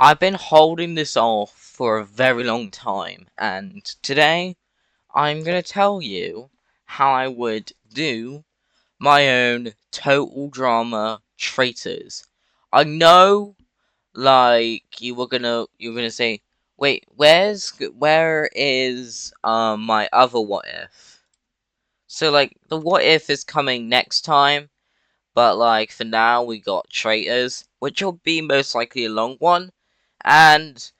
I've been holding this off for a very long time, and today I'm gonna tell you how I would do my own total drama Traitors. I know, like you're gonna say, wait, where is my other what if? So like the what if is coming next time, but like for now we got Traitors, which will be most likely a long one, and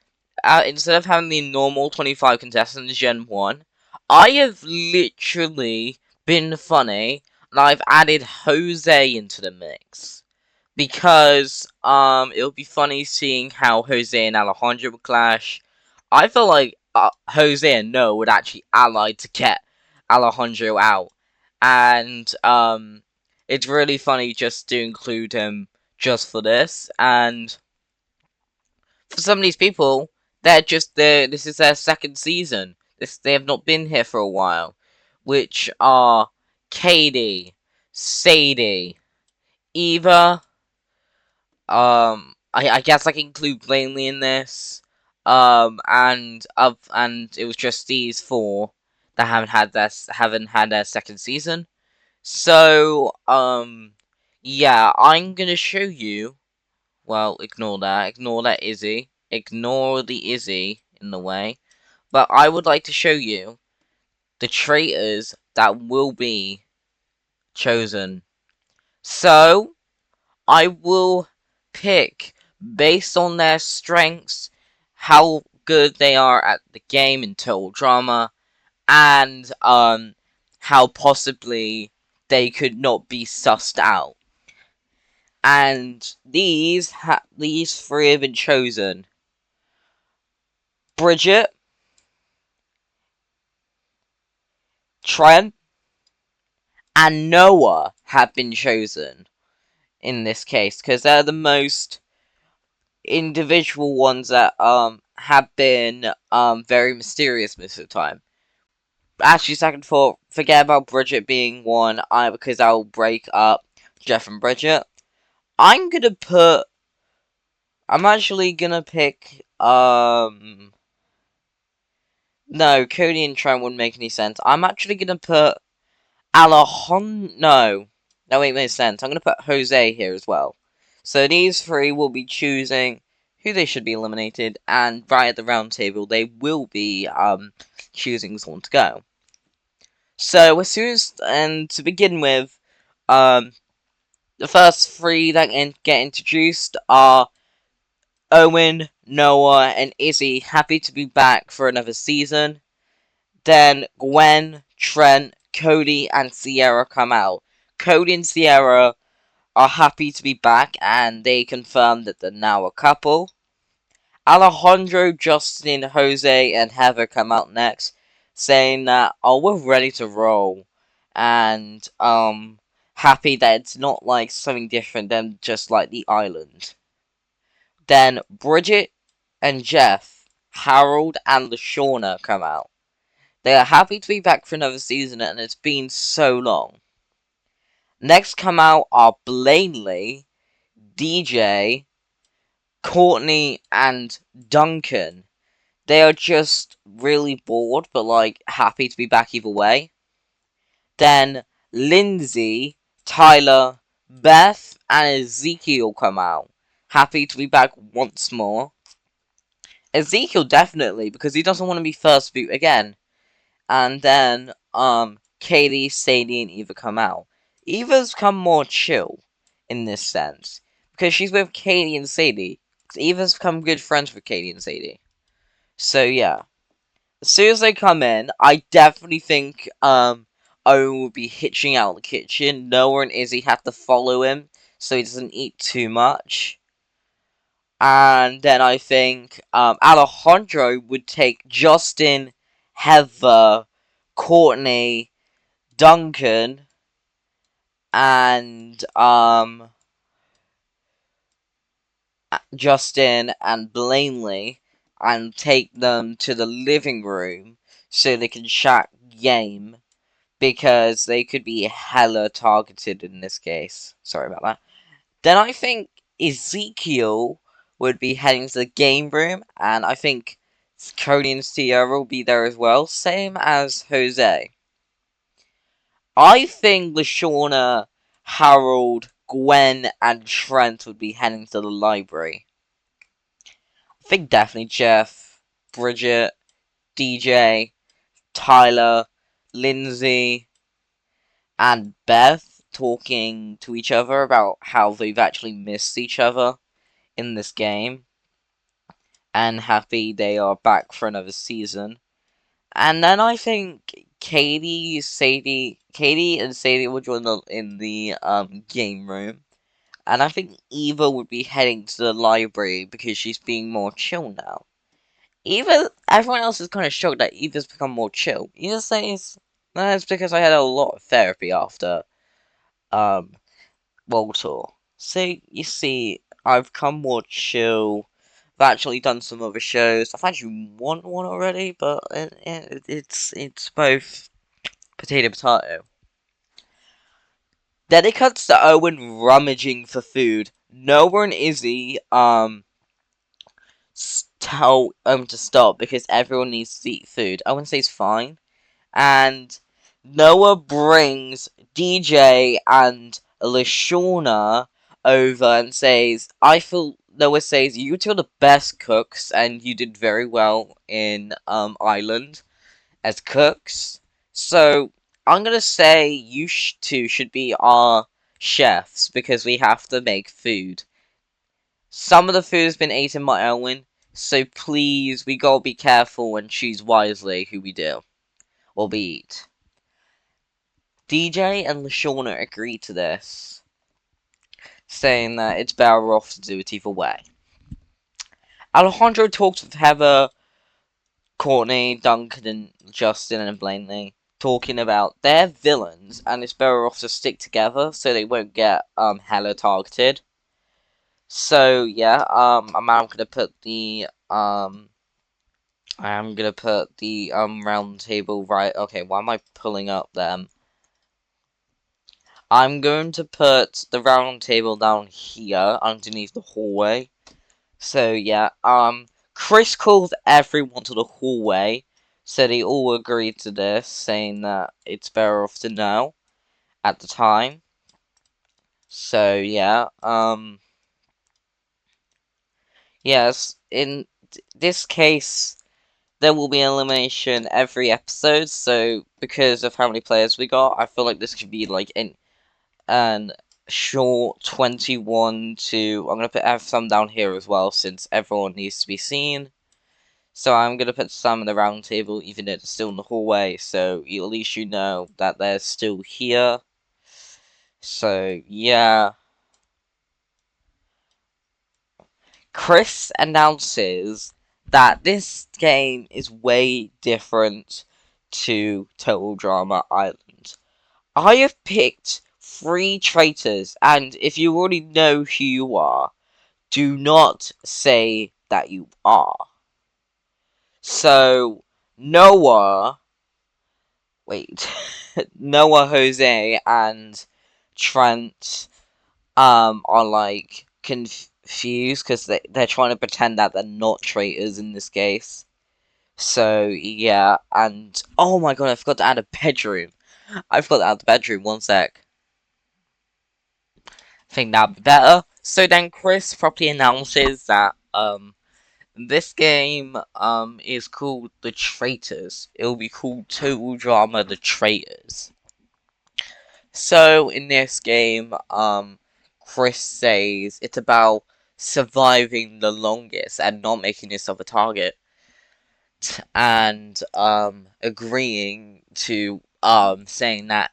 instead of having the normal 25 contestants Gen 1, I have literally been funny and I've added Jose into the mix. Because it'll be funny seeing how Jose and Alejandro would clash. I feel like Jose and Noah would actually ally to get Alejandro out. And it's really funny just to include him just for this. And for some of these people, they're just there. This is their second season. They have not been here for a while, which are Katie, Sadie, Eva. I guess I can include Blaney in this. And it was just these four that haven't had their second season. So yeah, I'm gonna show you. Well, ignore that. Ignore that Izzy. Ignore the Izzy in the way. But I would like to show you the traitors that will be chosen. So, I will pick based on their strengths, how good they are at the game in total drama, and how possibly they could not be sussed out. And these three have been chosen: Bridget, Trent, and Noah have been chosen in this case because they're the most individual ones that have been very mysterious most of the time. Actually, second thought, forget about Bridget being one, because I'll break up Jeff and Bridget. I'm gonna put. I'm actually gonna pick. No, Cody and Trent wouldn't make any sense. I'm actually gonna put Alejandro. No, that won't make sense. I'm gonna put Jose here as well. So these three will be choosing who they should be eliminated, and right at the round table, they will be choosing someone to go. So as soon as, and to begin with, um the first three that get introduced are Owen, Noah, and Izzy. Happy to be back for another season. Then Gwen, Trent, Cody, and Sierra come out. Cody and Sierra are happy to be back, and they confirm that they're now a couple. Alejandro, Justin, Jose, and Heather come out next, saying that, oh, we're ready to roll. And, happy that it's not like something different than just like the island. Then Bridget and Jeff, Harold, and LaShawna come out. They are happy to be back for another season, and it's been so long. Next come out are Blaney, DJ, Courtney, and Duncan. They are just really bored, but like happy to be back either way. Then Lindsay, Tyler, Beth, and Ezekiel come out. Happy to be back once more. Ezekiel definitely, because he doesn't want to be first boot again. And then, Katie, Sadie, and Eva come out. Eva's come more chill in this sense. Because she's with Katie and Sadie. Eva's become good friends with Katie and Sadie. So, yeah. As soon as they come in, I definitely think, Owen will be hitching out of the kitchen. Noah and Izzy have to follow him so he doesn't eat too much. And then I think Alejandro would take Justin, Heather, Courtney, Duncan, and Justin and Blaney, and take them to the living room so they can chat game, because they could be hella targeted in this case. Sorry about that. Then I think Ezekiel would be heading to the game room, and I think Cody and Sierra will be there as well, same as Jose. I think Lashawna, Harold, Gwen, and Trent would be heading to the library. I think definitely Jeff, Bridget, DJ, Tyler, Lindsay, and Beth talking to each other about how they've actually missed each other in this game and happy they are back for another season. And then I think Katie and Sadie will join in the game room. And I think Eva would be heading to the library because she's being more chill now. Everyone else is kind of shocked that Eva's become more chill. Eva says, that's because I had a lot of therapy after um World Tour. So you see, I've come more chill. I've actually done some other shows. I've actually won one already, but it's both potato. Then it cuts to Owen rummaging for food. Noah and Izzy tell to stop because everyone needs to eat food. Owen says fine, and Noah brings DJ and Lashawna over and says, Noah says, you two are the best cooks and you did very well in Ireland as cooks. So I'm gonna say you two should be our chefs because we have to make food. Some of the food has been eaten by Owen, so please, we gotta be careful and choose wisely who we do or we eat. DJ and Lashawna agree to this, saying that it's better off to do it either way. Alejandro talks with Heather, Courtney, Duncan, and Justin and Blaney, talking about their villains, and it's better off to stick together so they won't get hella targeted. So yeah, I'm gonna put the round table right. Okay, why am I pulling up them? I'm going to put the round table down here underneath the hallway. So yeah, Chris called everyone to the hallway, so they all agreed to this, saying that it's better off to know at the time. So yeah, yes, in this case, there will be an elimination every episode. So because of how many players we got, I feel like this could be like an short 21 to. I'm gonna have some down here as well, since everyone needs to be seen. So I'm gonna put some in the round table, even though they're still in the hallway, so at least you know that they're still here. So yeah. Chris announces that this game is way different to Total Drama Island. I have picked 3 traitors, and if you already know who you are, do not say that you are. So, Noah, wait, Noah, Jose, and Trent, are like confused because they're trying to pretend that they're not traitors in this case. So, yeah, and oh my god, I forgot to add a bedroom. I forgot to add the bedroom, one sec. I think that'd be better. So then Chris properly announces that, this game, is called The Traitors. It'll be called Total Drama The Traitors. So, in this game, Chris says it's about surviving the longest and not making yourself a target. And, agreeing to, saying that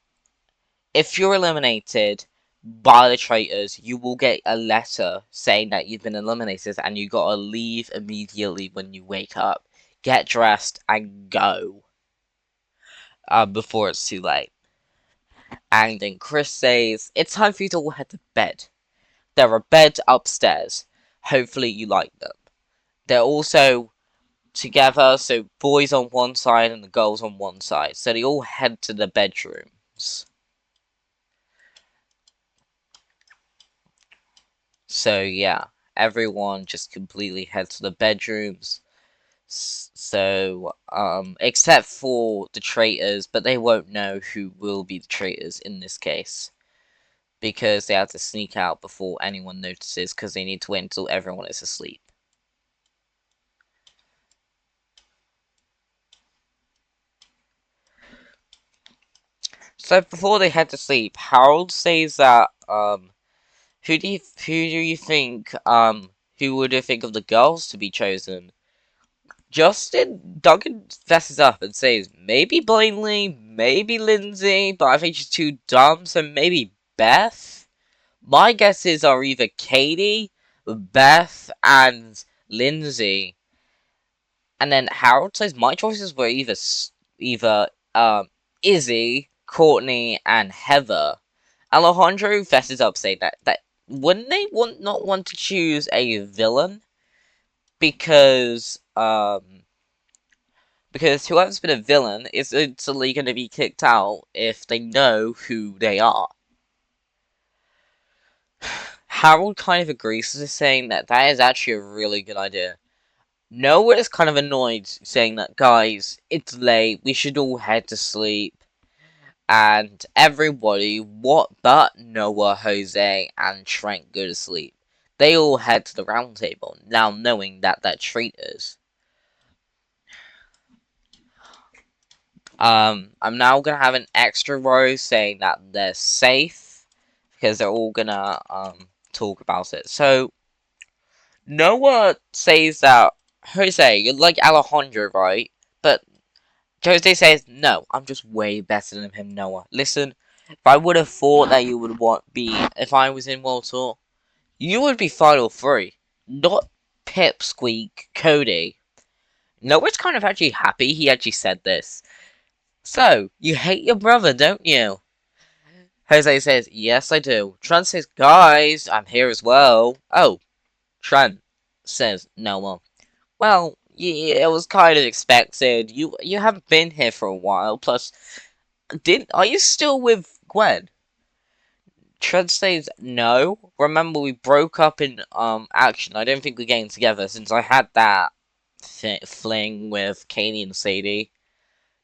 if you're eliminated by the traitors, you will get a letter saying that you've been eliminated and you gotta leave immediately when you wake up. Get dressed and go. Before it's too late. And then Chris says, it's time for you to all head to bed. There are beds upstairs. Hopefully you like them. They're also together, so boys on one side and the girls on one side. So they all head to the bedrooms. So yeah. everyone just completely heads to the bedrooms. So, except for the traitors, but they won't know who will be the traitors in this case. Because they have to sneak out before anyone notices, because they need to wait until everyone is asleep. So before they head to sleep, Harold says that, who do you think, who would you think of the girls to be chosen? Justin Duncan fesses up and says maybe Blaney, maybe Lindsay, but I think she's too dumb, so maybe Beth. My guesses are either Katie, Beth, and Lindsay. And then Harold says my choices were either Izzy, Courtney, and Heather. Alejandro fesses up saying that wouldn't they not want to choose a villain because whoever's been a villain is instantly going to be kicked out if they know who they are. Harold kind of agrees to this, saying that is actually a really good idea. Noah is kind of annoyed, saying that, guys, it's late, we should all head to sleep. And everybody, what but Noah, Jose, and Trent go to sleep. They all head to the round table, now knowing that they're traitors. I'm now gonna have an extra row saying that they're safe, because they're all gonna, talk about it. So, Noah says that, Jose, you're like Alejandro, right? But Jose says, no, I'm just way better than him, Noah. Listen, if I would have thought that you would if I was in World Tour, you would be Final 3, not Pipsqueak Cody. Noah's kind of actually happy he actually said this. So, you hate your brother, don't you? Jose says, yes, I do. Trent says, guys, I'm here as well. Oh, Trent says, Noah. Well, yeah, it was kind of expected. You haven't been here for a while. Plus, are you still with Gwen? Trent says no. Remember, we broke up in action. I don't think we're getting together since I had that fling with Katie and Sadie.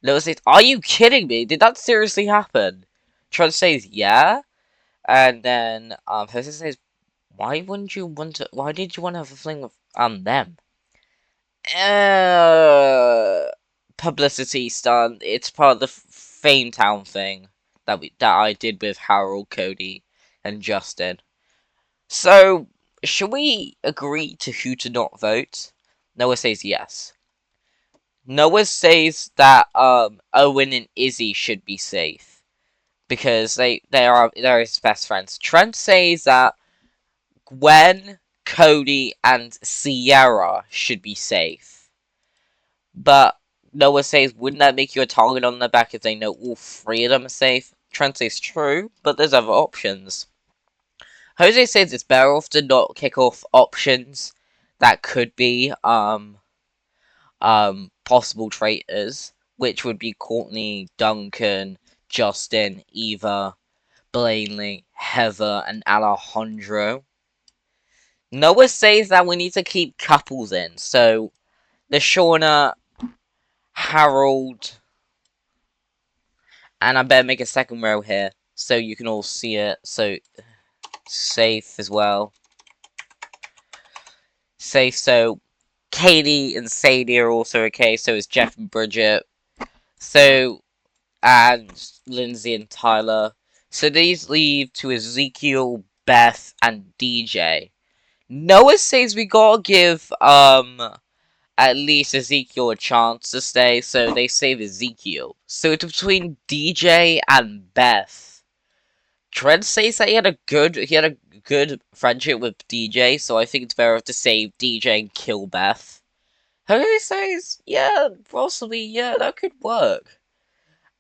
Noah says, "Are you kidding me? Did that seriously happen?" Trent says, "Yeah." And then Jose says, "Why wouldn't you want to? Why did you want to have a fling with them?" Uh, Publicity stunt. It's part of the Fame Town thing that I did with Harold, Cody, and Justin. So, should we agree to who to not vote? Noah says yes. Noah says that Owen and Izzy should be safe because they're his best friends. Trent says that Gwen, Cody, and Sierra should be safe. But Noah says, wouldn't that make you a target on their back if they know all three of them are safe? Trent says true, but there's other options. Jose says it's better off to not kick off options that could be possible traitors, which would be Courtney, Duncan, Justin, Eva, Blaney, Heather, and Alejandro. Noah says that we need to keep couples in, so LaShawna, Harold, and I better make a second row here so you can all see it. So safe as well. Safe. So Katie and Sadie are also okay. So is Jeff and Bridget. So and Lindsay and Tyler. So these leave to Ezekiel, Beth, and DJ. Noah says we gotta give at least Ezekiel a chance to stay, so they save Ezekiel. So it's between DJ and Beth. Trent says that he had a good friendship with DJ, so I think it's better to save DJ and kill Beth. Jose says, yeah, possibly, yeah, that could work.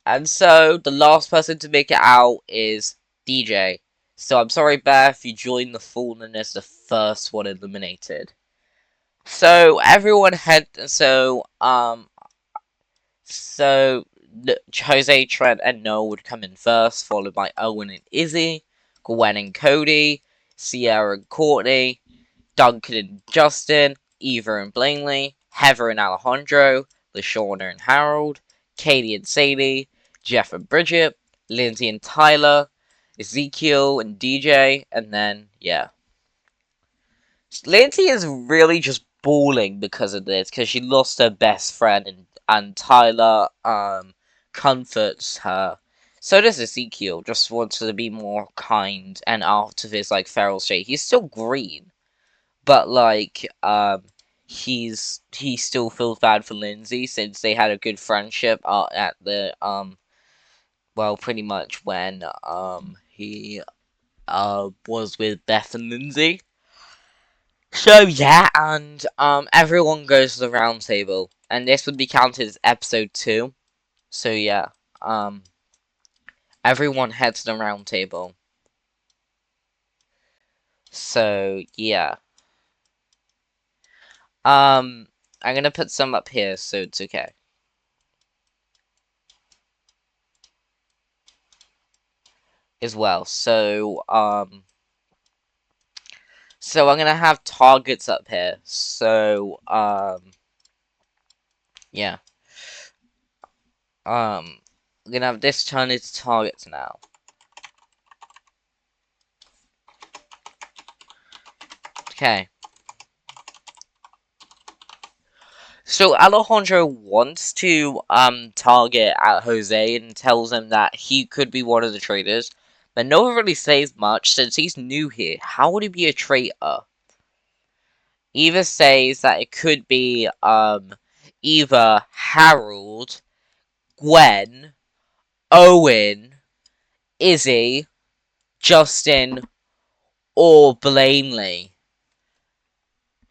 And so the last person to make it out is DJ. So I'm sorry, Beth, you joined the Fallen as the first one eliminated. So everyone had so Jose, Trent, and Noah would come in first, followed by Owen and Izzy, Gwen and Cody, Sierra and Courtney, Duncan and Justin, Eva and Blanley, Heather and Alejandro, LaShawna and Harold, Katie and Sadie, Jeff and Bridget, Lindsay and Tyler, Ezekiel and DJ, and then, yeah. Lindsay is really just bawling because of this, because she lost her best friend, and Tyler, comforts her. So does Ezekiel, just wants to be more kind and out of his, like, feral state. He's still green, but, like, he still feels bad for Lindsay, since they had a good friendship, at the, well, pretty much when, he, was with Beth and Lindsay. So yeah, and everyone goes to the round table, and this would be counted as episode 2. So yeah, um, everyone heads to the round table. So yeah, I'm gonna put some up here, so it's okay as well. So I'm gonna have targets up here. So yeah, I'm gonna have this turn into targets now. Okay. So Alejandro wants to target at Jose and tells him that he could be one of the traitors, but no one really says much since he's new here. How would he be a traitor? Eva says that it could be either Harold, Gwen, Owen, Izzy, Justin, or Blaney.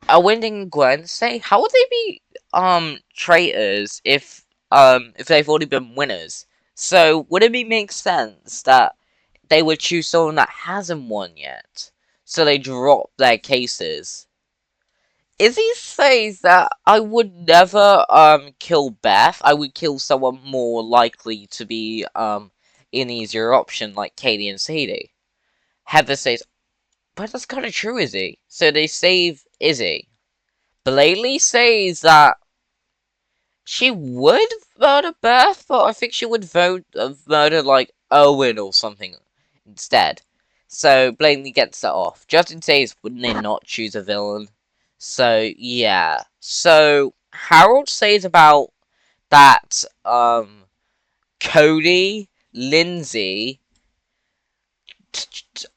Owen and Gwen say, how would they be traitors if they've already been winners? So would it make sense that they would choose someone that hasn't won yet? So they drop their cases. Izzy says that I would never kill Beth. I would kill someone more likely to be an easier option like Katie and Sadie. Heather says, but that's kinda true, Izzy. So they save Izzy. Blaley says that she would murder Beth, but I think she would murder, like, Owen or something instead. So Blaney gets that off. Justin says, wouldn't they not choose a villain? So, yeah. So, Harold says about that, Cody, Lindsay,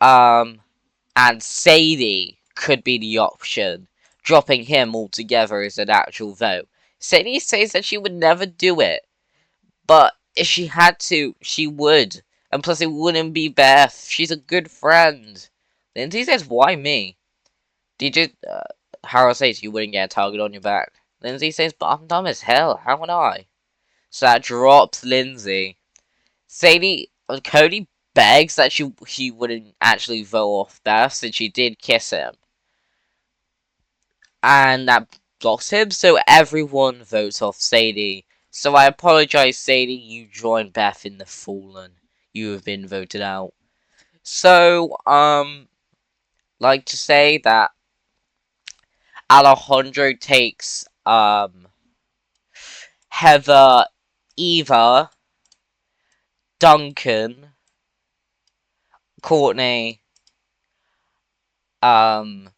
and Sadie could be the option. Dropping him altogether is an actual vote. Sadie says that she would never do it, but if she had to, she would. And plus, it wouldn't be Beth. She's a good friend. Lindsay says, why me? DJ, Harold says you wouldn't get a target on your back. Lindsay says, but I'm dumb as hell. How would I? So that drops Lindsay. Sadie, Cody begs that he wouldn't actually vote off Beth since she did kiss him. And that blocks him, so everyone votes off Sadie. So I apologize, Sadie, you joined Beth in the Fallen. You have been voted out. So, like to say that Alejandro takes, Heather, Eva, Duncan, Courtney, um,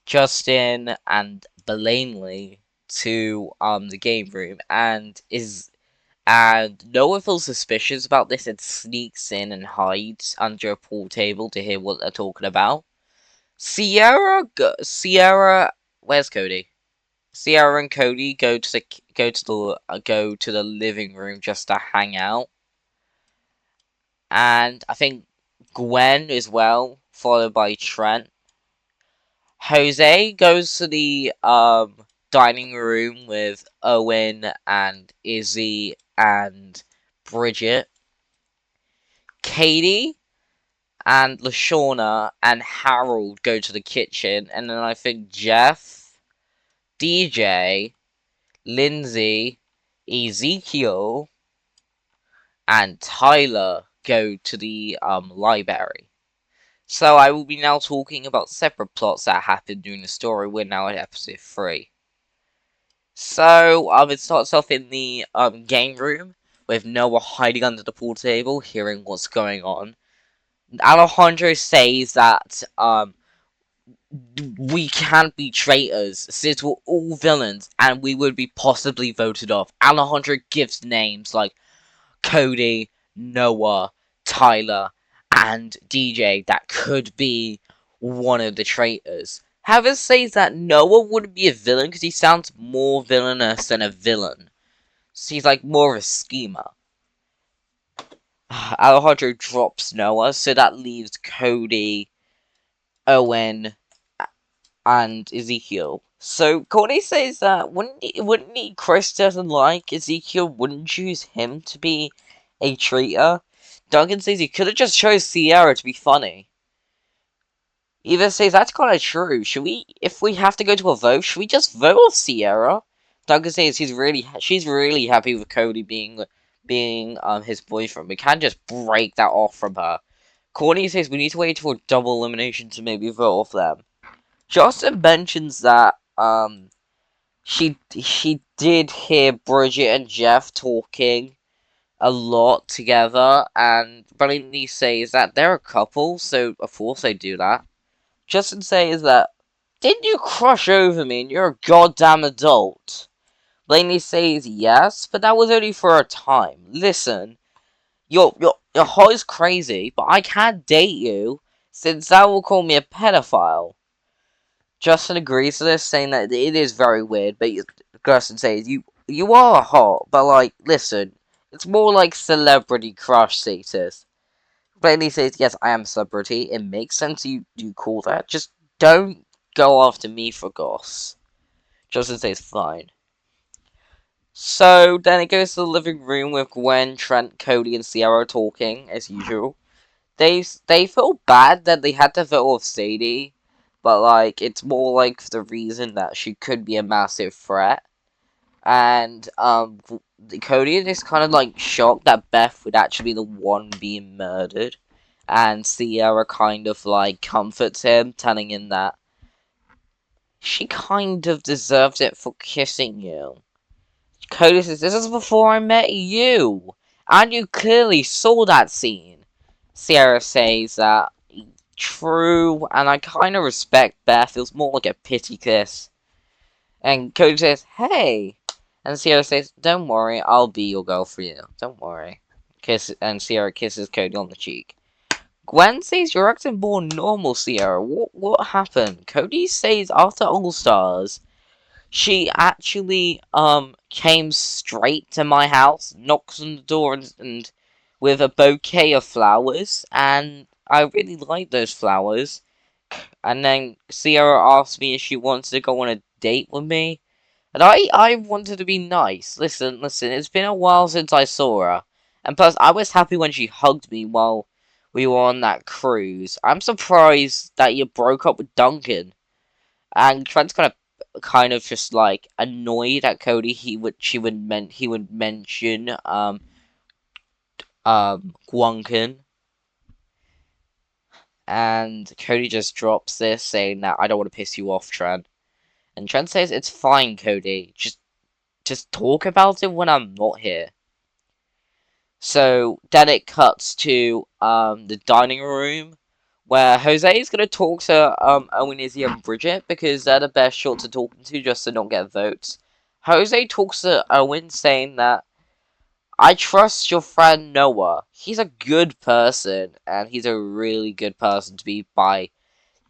Justin, and Blaney to, the game room, and no one feels suspicious about this and sneaks in and hides under a pool table to hear what they're talking about. Sierra, where's Cody? Sierra and Cody go to the living room just to hang out, and I think Gwen as well, followed by Trent. Jose goes to the dining room with Owen and Izzy and Bridget. Katie and LaShawna and Harold go to the kitchen, and then I think Jeff, DJ, Lindsay, Ezekiel, and Tyler go to the library. So I will be now talking about separate plots that happened during the story. We're now at episode 3. So it starts off in the game room with Noah hiding under the pool table, hearing what's going on. Alejandro says that we can't be traitors since we're all villains and we would be possibly voted off. Alejandro gives names like Cody, Noah, Tyler, and DJ that could be one of the traitors. However, says that Noah wouldn't be a villain because he sounds more villainous than a villain. So he's like more of a schemer. Alejandro drops Noah, so that leaves Cody, Owen, and Ezekiel. So Cody says that wouldn't he Chris doesn't like Ezekiel, wouldn't choose him to be a traitor. Duncan says he could have just chose Sierra to be funny. Eva says that's kind of true. Should we, if we have to go to a vote, should we just vote off Sierra? Duncan says she's really happy with Cody being his boyfriend. We can't just break that off from her. Courtney says we need to wait for double elimination to maybe vote off them. Justin mentions that she did hear Bridget and Jeff talking a lot together, and Bellini says that they're a couple, so of course they do that. Justin says that, didn't you crush over me and you're a goddamn adult? Blaney says yes, but that was only for a time. Listen, your heart is crazy, but I can't date you, since that will call me a pedophile. Justin agrees to this, saying that it is very weird, but Justin says, you are hot, but like, listen, it's more like celebrity crush status. Blaney says, yes, I am a celebrity, it makes sense you call that, just don't go after me for goss. Justin says, fine. So, then it goes to the living room with Gwen, Trent, Cody, and Sierra talking, as usual. They feel bad that they had to vote off Sadie, but like it's more like for the reason that she could be a massive threat. And Cody is kind of like shocked that Beth would actually be the one being murdered, and Sierra kind of like comforts him, telling him that she kind of deserves it for kissing you. Cody says, "This is before I met you, and you clearly saw that scene." Sierra says that true, and I kind of respect Beth. It was more like a pity kiss. And Cody says, hey. And Sierra says, don't worry, I'll be your girl for you. Don't worry. And Sierra kisses Cody on the cheek. Gwen says you're acting more normal, Sierra. What happened? Cody says after All Stars, she actually came straight to my house, knocks on the door and with a bouquet of flowers, and I really like those flowers. And then Sierra asked me if she wanted to go on a date with me. And I wanted to be nice. Listen, it's been a while since I saw her. And plus, I was happy when she hugged me while we were on that cruise. I'm surprised that you broke up with Duncan. And Trent's kind of just like annoyed at Cody. He would mention Guankin. And Cody just drops this, saying that I don't want to piss you off, Trent. And Trent says, it's fine, Cody. Just talk about it when I'm not here. So then it cuts to the dining room where Jose is gonna talk to Owen, Izzy, and Bridget because they're the best short to talk to just to not get votes. Jose talks to Owen saying that I trust your friend Noah. He's a good person and he's a really good person to be by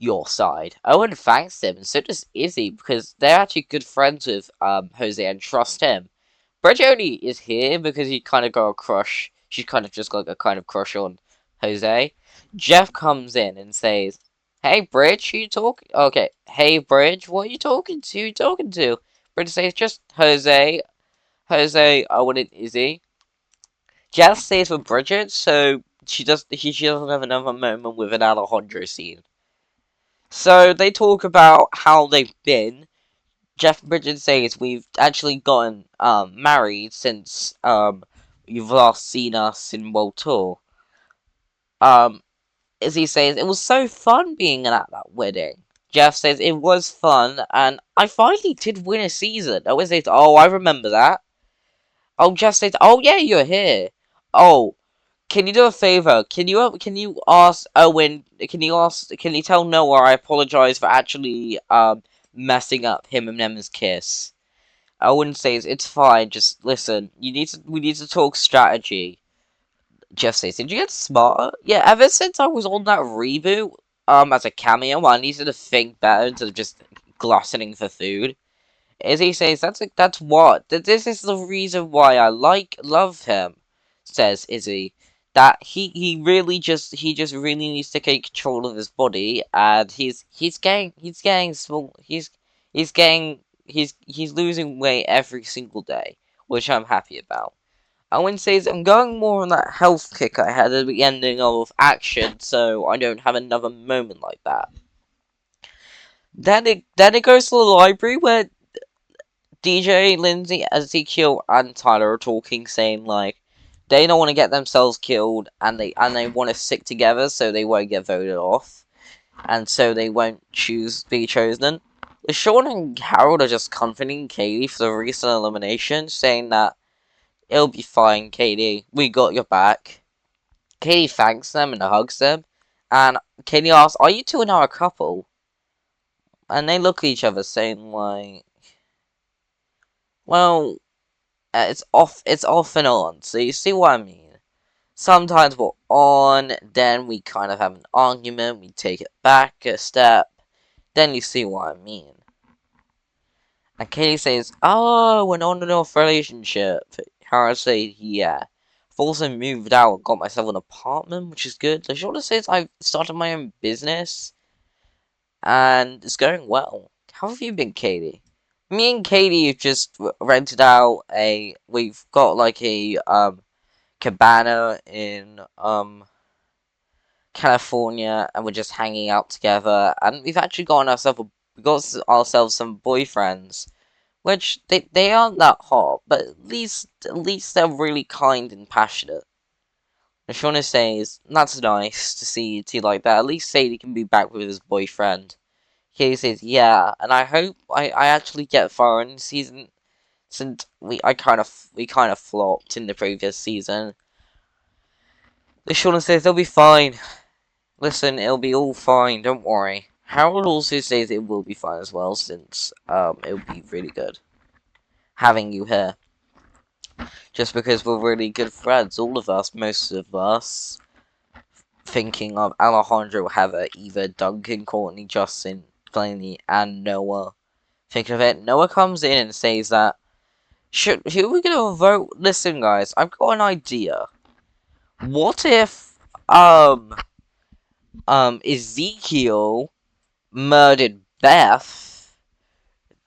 your side. Owen thanks him, and so does Izzy, because they're actually good friends with Jose and trust him. Bridget only is here because he kind of got a crush. She's kind of just got a kind of crush on Jose. Jeff comes in and says, "Hey, Bridge, who you talking? Okay, hey, Bridge, what are you talking to? Who you talking to?" Bridge says, "Just Jose, Owen, and Izzy." Jeff stays with Bridget, so she doesn't have another moment with an Alejandro scene. So they talk about how they've been. Jeff and Bridget says we've actually gotten married since you've last seen us in World Tour. Um Izzy says, it was so fun being at that wedding. Jeff says, it was fun, and I finally did win a season. Owen says, oh, I remember that. Oh, Jeff says, oh, yeah, you're here. Oh, can you do a favor? Can you ask Owen, can you tell Noah I apologize for actually, messing up him and Emma's kiss? Owen says, it's fine, just listen, we need to talk strategy. Jeff says, did you get smarter? Yeah, ever since I was on that reboot, as a cameo, I needed to think better instead of just gluttoning for food. Izzy says, that's what. This is the reason why I love him, says Izzy. That he just really needs to take control of his body, and he's getting small, he's losing weight every single day, which I'm happy about. Owen says, I'm going more on that health kick I had at the ending of Action, so I don't have another moment like that. Then it goes to the library where DJ, Lindsay, Ezekiel, and Tyler are talking, saying like they don't want to get themselves killed, and they want to stick together so they won't get voted off, and so they won't be chosen. Sean and Harold are just comforting Katie for the recent elimination, saying that it'll be fine, Katie. We got your back. Katie thanks them and hugs them, and Katie asks, "Are you two now a couple?" And they look at each other, saying like, "Well, it's off and on. So you see what I mean? Sometimes we're on, then we kind of have an argument, we take it back a step, then you see what I mean." And Katie says, "Oh, an on and off relationship." Hara says, "Yeah. I've also moved out and got myself an apartment, which is good." Lashonda says, "I've started my own business, and it's going well. How have you been, Katie?" Me and Katie have just rented out we've got like a, cabana in, California, and we're just hanging out together, and we got ourselves some boyfriends, which they aren't that hot, but at least they're really kind and passionate. And Shauna says, that's nice to see like that. At least Sadie can be back with his boyfriend. Katie says, yeah, and I hope I actually get far in the season, since we kind of flopped in the previous season. Shauna says they'll be fine. Listen, it'll be all fine, don't worry. Harold also says it will be fine as well, since it'll be really good having you here. Just because we're really good friends, all of us, most of us. Thinking of Alejandro, Heather, Eva, Duncan, Courtney, Justin, Blaney, and Noah. Thinking of it, Noah comes in and says that, who are we gonna vote? Listen, guys, I've got an idea. What if, Ezekiel murdered Beth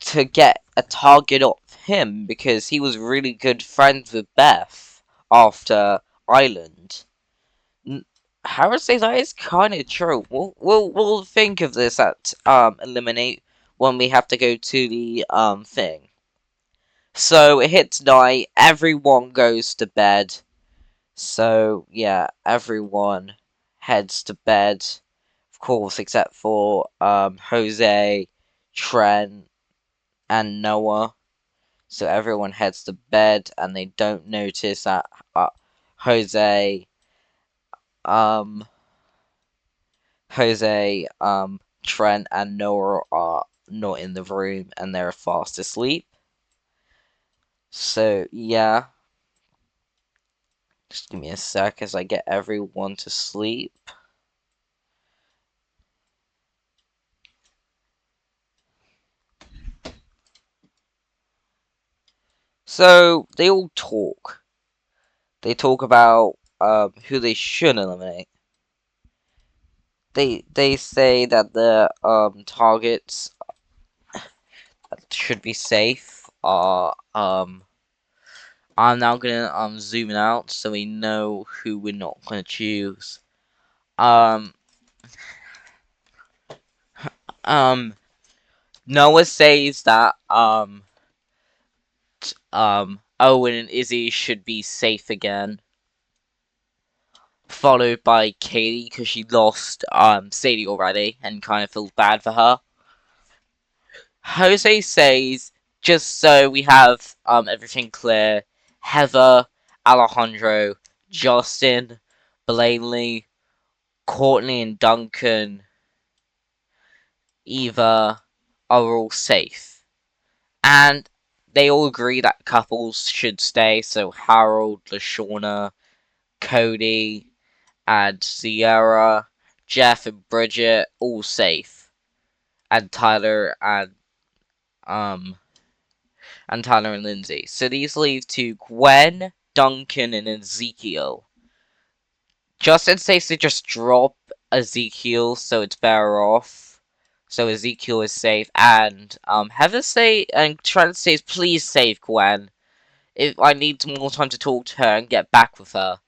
to get a target of him because he was really good friends with Beth after Island? Harris says that is kind of true. We'll think of this at eliminate when we have to go to the thing. So it hits night. Everyone goes to bed. So yeah, everyone heads to bed. Of course, except for Jose, Trent, and Noah. So everyone heads to bed, and they don't notice that Jose, um, Jose, Trent, and Noah are not in the room, and they're fast asleep. So yeah, just give me a sec as I get everyone to sleep. So they all talk. They talk about who they should eliminate. They say that the targets that should be safe are I'm now gonna zoom it out so we know who we're not gonna choose. Um um Noah says that Owen and Izzy should be safe again. followed by Katie because she lost Sadie already and kind of feels bad for her. Jose says, just so we have everything clear, Heather, Alejandro, Justin, Blaney, Courtney and Duncan, Eva are all safe. And they all agree that couples should stay, so Harold, LaShawna, Cody, and Sierra, Jeff and Bridget, all safe. And um Tyler and Lindsay. So these leave to Gwen, Duncan, and Ezekiel. Justin says to just drop Ezekiel so it's better off. So Ezekiel is safe, and Heather say and Trent says please save Gwen. If I need more time to talk to her and get back with her.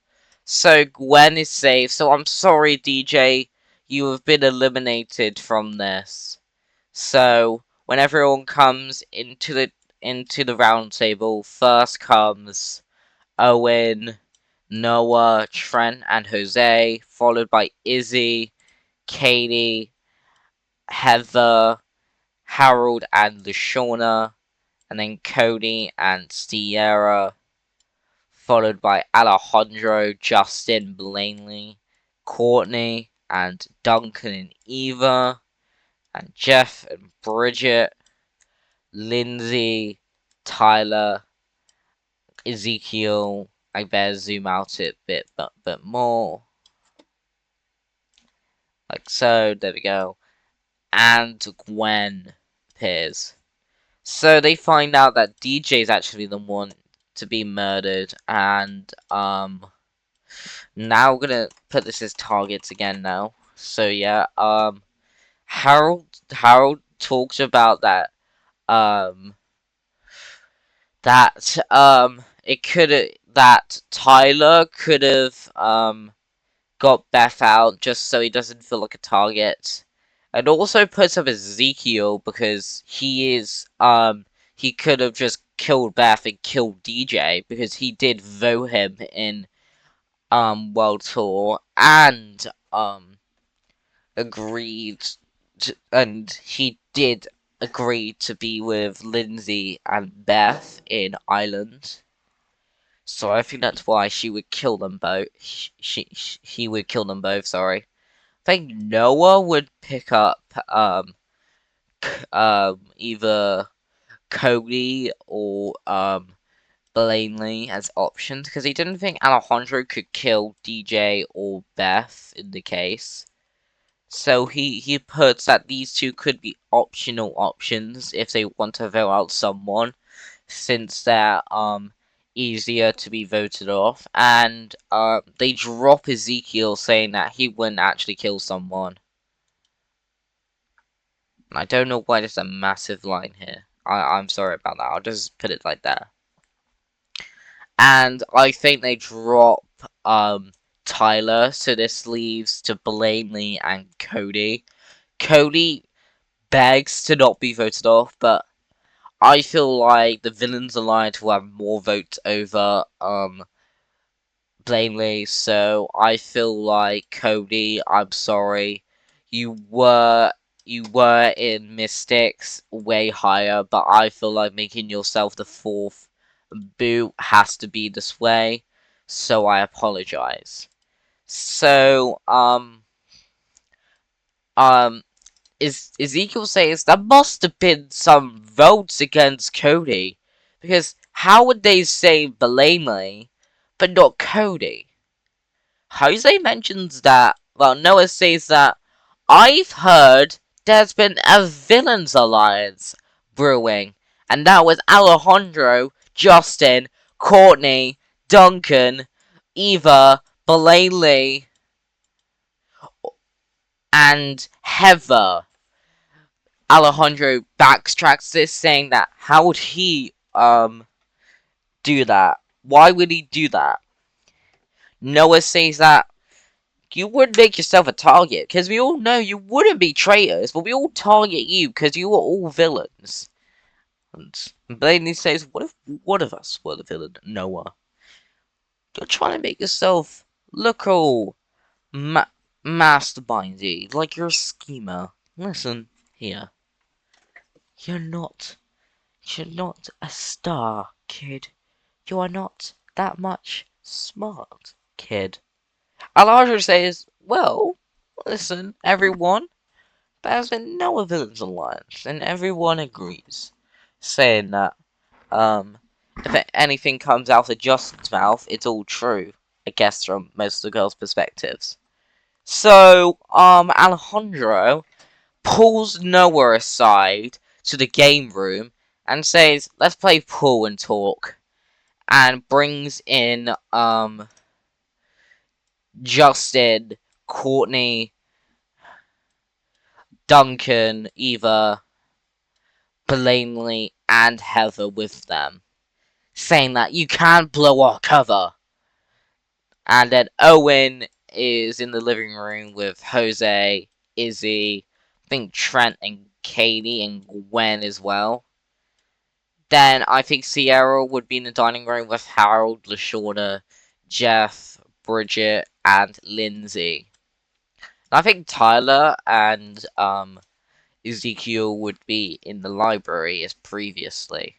So Gwen is safe. So I'm sorry, DJ, you have been eliminated from this. So when everyone comes into the round table, first comes Owen, Noah, Trent, and Jose, followed by Izzy, Katie, Heather, Harold, and LaShawna, and then Cody and Sierra, followed by Alejandro, Justin, Blaney, Courtney, and Duncan and Eva, and Jeff and Bridget, Lindsay, Tyler, Ezekiel. I better zoom out it a bit more. Like so, there we go. And Gwen appears. So they find out that DJ is actually the one to be murdered, and now we're gonna put this as targets again now. So yeah, Harold talks about that um it could that Tyler could have got Beth out just so he doesn't feel like a target. And also puts up Ezekiel because he could have just killed Beth and killed DJ because he did vote him in World Tour and agreed and he did agree to be with Lindsay and Beth in Ireland. So I think that's why she would kill them both. He would kill them both. Sorry. I think Noah would pick up either Cody or Blaney as options because he didn't think Alejandro could kill DJ or Beth in the case. So he puts that these two could be optional options if they want to vote out someone, since they're easier to be voted off, and they drop Ezekiel saying that he wouldn't actually kill someone. And I don't know why there's a massive line here. I'm sorry about that. I'll just put it like that. And I think they drop Tyler, so this leaves to Blaney and Cody. Cody begs to not be voted off, but I feel like the Villains Alliance will have more votes over Blaney, so I feel like Cody, I'm sorry. You were in Mystics way higher, but I feel like making yourself the fourth boot has to be this way, so I apologize. So, um, Ezekiel says that must have been some votes against Cody, because how would they say Blaney, but not Cody? Jose mentions that, well, Noah says that, I've heard there's been a villains alliance brewing, and that was Alejandro, Justin, Courtney, Duncan, Eva, Blaney, and Heather. Alejandro backtracks this, saying that how would he do that? Why would he do that? Noah says that you would make yourself a target, because we all know you wouldn't be traitors, but we all target you because you are all villains. And Blaney says, what if one of us were the villain? Noah, you're trying to make yourself Look all mastermindy, like you're a schemer. Listen here. You're not, you're not a star, kid. You are not that much smart, kid. Elijah says, well, listen, everyone, there's been no villains alliance, and everyone agrees. Saying that, if anything comes out of Justin's mouth, it's all true, I guess, from most of the girls' perspectives. So, Alejandro pulls Noah aside to the game room and says, let's play pool and talk. And brings in, Justin, Courtney, Duncan, Eva, Blaney, and Heather with them, saying that you can't blow our cover. And then Owen is in the living room with Jose, Izzy, I think Trent and Katie and Gwen as well. Then I think Sierra would be in the dining room with Harold, LaShawna, Jeff, Bridget, and Lindsay. And I think Tyler and Ezekiel would be in the library as previously.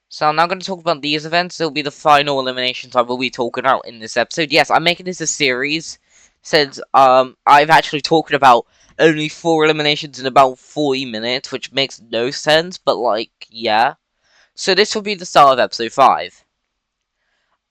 So I'm now going to talk about these events. It'll be the final eliminations I will be talking about in this episode. Yes, I'm making this a series since I've actually talked about only 4 eliminations in about 40 minutes, which makes no sense, but like, yeah. So this will be the start of episode 5.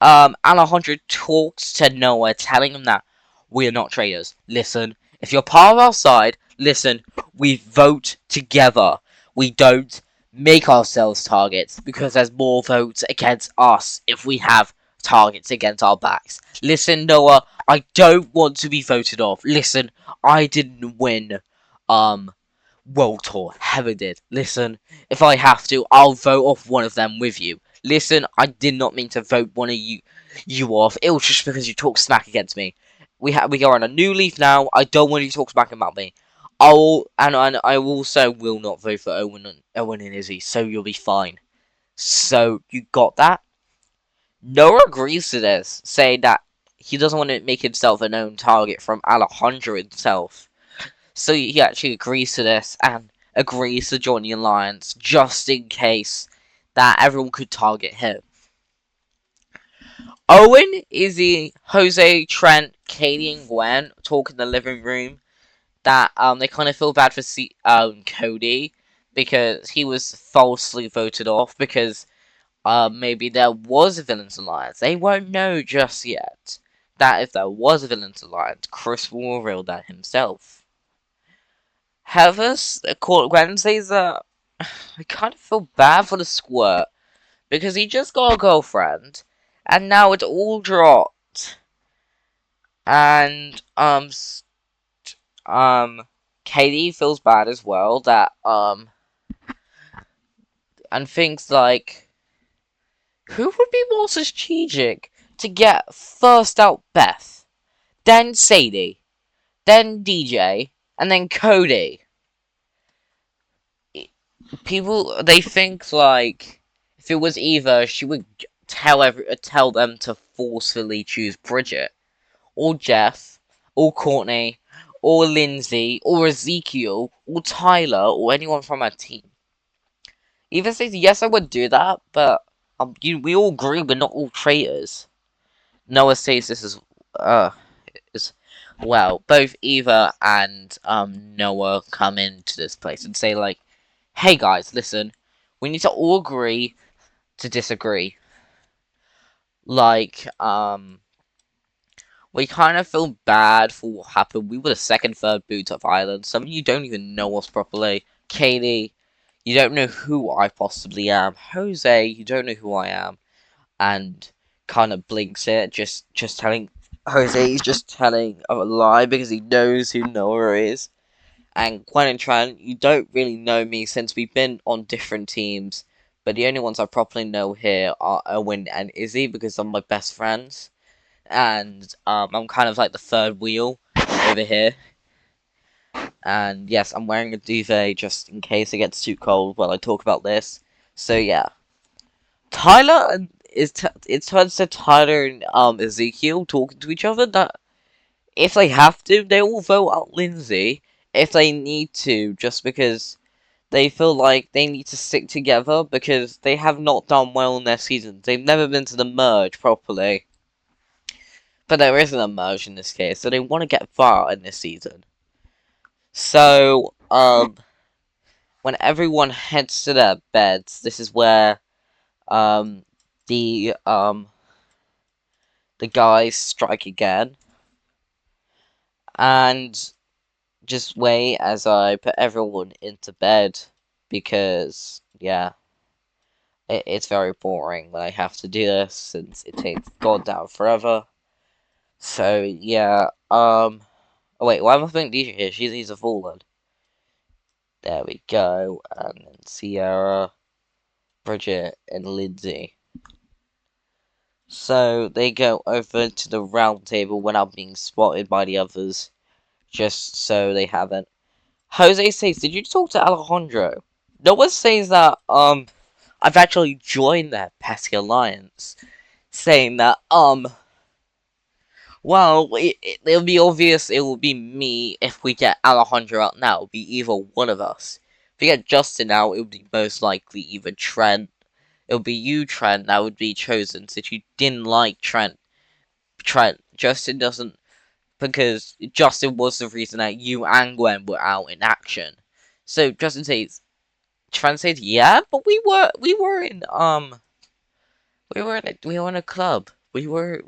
Alejandro talks to Noah, telling him that we are not traitors. Listen, if you're part of our side, listen, we vote together. We don't make ourselves targets because there's more votes against us if we have targets against our backs. Listen, Noah, I don't want to be voted off. Listen, I didn't win, World Tour. Heather did. Listen, if I have to, I'll vote off one of them with you. Listen, I did not mean to vote one of you off. It was just because you talk smack against me. We are on a new leaf now. I don't want you to talk smack about me. And I also will not vote for Owen and Izzy, so you'll be fine. So you got that? Noah agrees to this, saying that he doesn't want to make himself a known target from Alejandro himself. So he actually agrees to this and agrees to join the alliance just in case that everyone could target him. Owen, Izzy, Jose, Trent, Katie, and Gwen talk in the living room that they kind of feel bad for Cody because he was falsely voted off because maybe there was a villains alliance. They won't know just yet that if there was a villains alliance, Chris will reveal that himself. Heather's Gwen says that I kind of feel bad for the squirt because he just got a girlfriend and now it's all dropped. And Katie feels bad as well that and thinks like who would be more strategic to get first out Beth, then Sadie, then DJ, and then Cody. People they think like if it was Eva, she would tell them to forcefully choose Bridget or Jeff or Courtney or Lindsay or Ezekiel or Tyler or anyone from our team. Eva says yes, I would do that, but we all agree we're not all traitors. Noah says this is well. Both Eva and Noah come into this place and say like, hey guys, listen, we need to all agree to disagree. Like, we kind of feel bad for what happened. We were the second, third boot of Ireland. Some of you don't even know us properly. Katie, you don't know who I possibly am. Jose, you don't know who I am. And kind of blinks it, just telling Jose's just telling a lie because he knows who Noah is. And Gwen and Tran, you don't really know me since we've been on different teams, but the only ones I properly know here are Owen and Izzy because they're my best friends. And I'm kind of like the third wheel over here. And yes, I'm wearing a duvet just in case it gets too cold while I talk about this. So yeah. Tyler and it turns to Tyler and Ezekiel talking to each other. That if they have to, they will vote out Lindsay if they need to, just because they feel like they need to stick together because they have not done well in their seasons. They've never been to the merge properly. But there isn't a merge in this case, so they want to get far in this season. So, when everyone heads to their beds, this is where, um, the, um, the guys strike again. And just wait as I put everyone into bed because, yeah, it's very boring when I have to do this since it takes goddamn forever. So, yeah, oh wait, why am I putting DJ here? She's a fallen. There we go, and then Sierra, Bridget, and Lindsay. So, they go over to the round table without being spotted by the others, just so they haven't. Jose says, did you talk to Alejandro? No one says that, I've actually joined that pesky alliance, saying that, well, it'll be obvious it will be me if we get Alejandro out now. It'll be either one of us. If we get Justin out, it would be most likely either Trent. It'll be you, Trent, that would be chosen, since you didn't like Trent. Justin doesn't, because Justin was the reason that you and Gwen were out in action. So Justin says, Trent says, yeah, but we were in a club. We were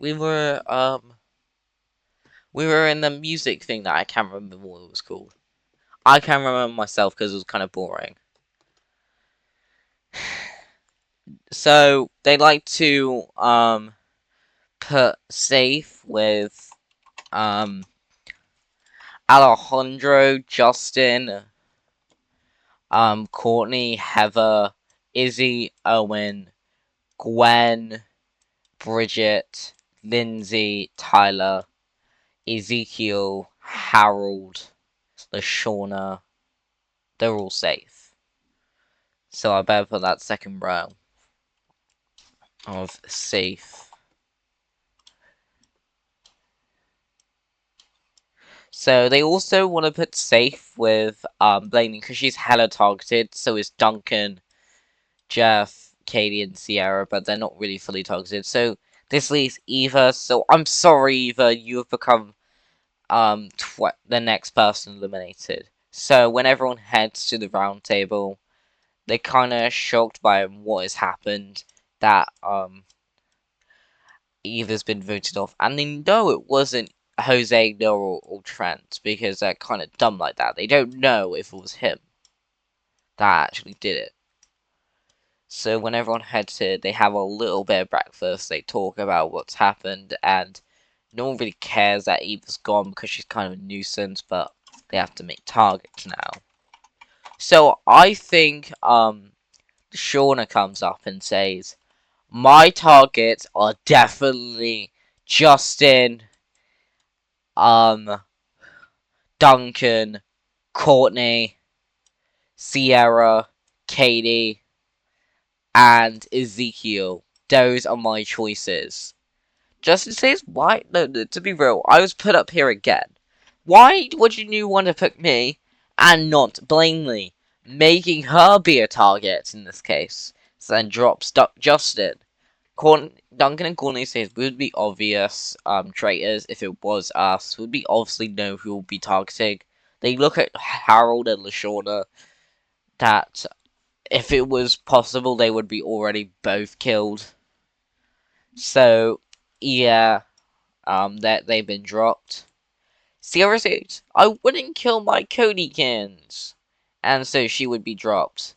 in the music thing that I can't remember what it was called. I can't remember myself because it was kind of boring. So they like to put safe with Alejandro, Justin, Courtney, Heather, Izzy, Owen, Gwen, Bridget, Lindsay, Tyler, Ezekiel, Harold, LaShawna. They're all safe. So I better put that second row of safe. So they also want to put safe with Blaney because she's hella targeted. So is Duncan, Jeff, Katie, and Sierra, but they're not really fully targeted. So this leaves Eva. So I'm sorry, Eva, you have become the next person eliminated. So when everyone heads to the round table, they're kind of shocked by what has happened. That Eva's been voted off, and they know it wasn't Jose, Noah, or Trent because they're kind of dumb like that. They don't know if it was him that actually did it. So when everyone heads here, they have a little bit of breakfast. They talk about what's happened, and no one really cares that Eva's gone because she's kind of a nuisance. But they have to make targets now. So I think Shauna comes up and says, my targets are definitely Justin, Duncan, Courtney, Sierra, Katie, and Ezekiel. Those are my choices. Justin says, why? No, to be real, I was put up here again. Why would you want to pick me and not Blaney, making her be a target in this case? So then drops Justin. Duncan and Courtney says would be obvious traitors if it was us. Would be obviously know who will be targeting. They look at Harold and LaShawna that if it was possible they would be already both killed. So yeah, that they've been dropped. Sierra says, I wouldn't kill my Codykins. And so she would be dropped.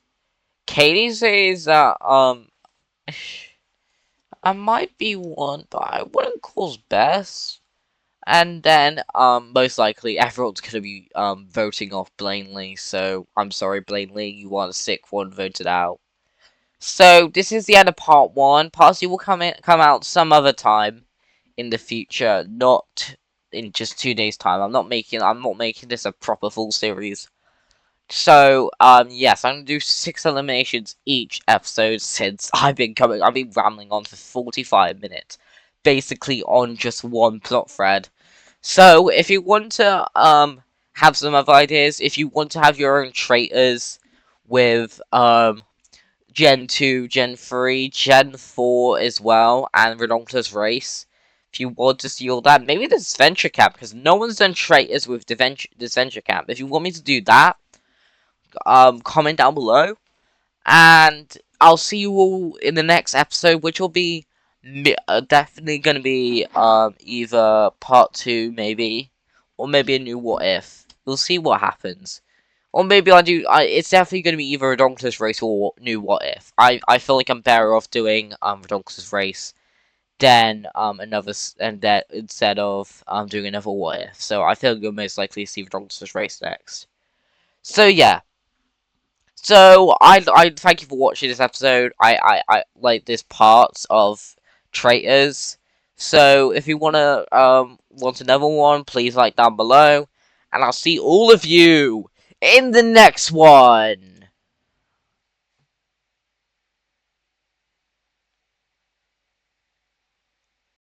Katie says that I might be one, but I wouldn't cause Bess. And then, most likely everyone's gonna be, voting off Blaney, so I'm sorry, Blaney, you are the sick one voted out. So, this is the end of part 1. Part 2 will come out some other time in the future, not in just 2 days' time. I'm not making this a proper full series. So, yes, I'm gonna do 6 eliminations each episode since I've been rambling on for 45 minutes, basically on just one plot thread. So, if you want to, have some other ideas, if you want to have your own traitors with, Gen 2, Gen 3, Gen 4 as well, and Redonkulous Race, if you want to see all that, maybe this Venture Camp, because no one's done traitors with this Venture Camp. If you want me to do that, comment down below, and I'll see you all in the next episode, which will be definitely going to be either part 2 maybe, or maybe a new what if. We'll see what happens. Or maybe it's definitely going to be either a Redonkulous Race or new what if. I feel like I'm better off doing Redonkulous Race than and that instead of doing another what if. So I feel you'll most likely see Redonkulous Race next. So yeah. So I thank you for watching this episode. I like this part of Traitors. So if you want another one, please like down below, and I'll see all of you in the next one.